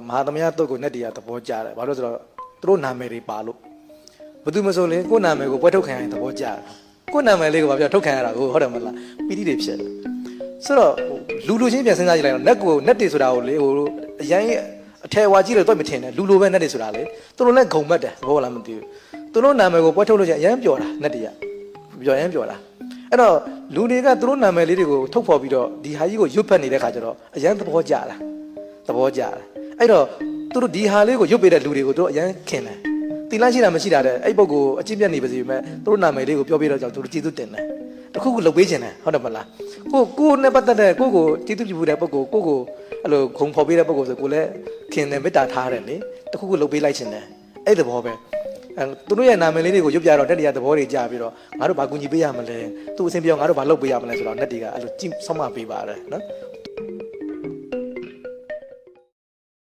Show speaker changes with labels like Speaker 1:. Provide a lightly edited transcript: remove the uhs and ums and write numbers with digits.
Speaker 1: မဟာသမယတုတ်ကိုနဲ့တရားသဘောကျတယ်ဘာလို့ဆိုတော့သူတို့နာမည်တွေပါလို့ဘယ်သူမဆိုလေကိုယ်နာမည်ကိုပွဲထုတ်ခံရရင်သဘောကျတယ်ကိုယ်နာမည်လေးကိုဘာပြောထုတ်ခံရတာကိုဟုတ်တယ်မလားပီတိတွေဖြစ်တယ်ဆိုတော့လူချင်းပြန်စဉ်းစားကြည့်လိုက်တော့နက်တွေဆိုတာကိုလေဟိုအရင်အထယ်ဝါကြီးလို့တော့မထင်နဲ့လူလိုပဲနက်တွေဆိုတာလေသူတို့လည်းဂုံမတ်တယ်သဘောလားမသိဘူးသူတို့နာမည်ကိုပွဲထုတ်လို့ချင်းအရင်ပျော်တာနက်တွေကပျော်ရင်ပျော်တာအဲ့တော့လူတွေကသူတို့နာမည်လေးတွေကိုထုတ်ဖော်ပြီးတော့ဒီဟာကြီးကိုရွတ်ဖက်နေတဲ့ခါကျတော့အရင်သဘောကျတာသဘောကျတယ်အဲ့တော့သူတို့ဒီဟာလေးကိုရွတ်ပေးတဲ့လူတွေကိုသူတို့အရင်ခင်တယ်တီလန့်ရှိတာမရှိတာတဲ့အဲ့ပုဂ္ဂိုလ်အကျင့်ပြတ်နေပါစေမဲ့သူတို့နာမည်လေးကိုပြောပြတော့ကြောင့်သူတို့ကျေးဇူးတင်တယ်တခုခုလုပ်ပေးခြင်းတယ်ဟုတ်တယ်မလားကိုနဲ့ပတ်သက်တဲ့ကိုကျေးဇူးပြုတဲ့ပုဂ္ဂိုလ်ကိုအဲ့လိုဂုံဖော်ပေးတဲ့ပုဂ္ဂိုလ်ဆိုကိုလည်းခင်တယ်မေတ္တာထားတယ်လေတခုခုလုပ်ပေးလိုက်ခြင်းတယ်အဲ့သဘောပဲသူတို့ရဲ့နာမည်လေးတွေကိုရွတ်ပြတော့တက်တရားသဘောတွေကြားပြီးတော့ငါတို့ဘာကူညီပေးရမလဲသူ့အစဉ်ပြောငါတို့ဘာလုပ်ပေးရမလဲဆိုတော့netတွေကအဲ့လိုကြည့်ဆောက်မပေးပါတယ်နော်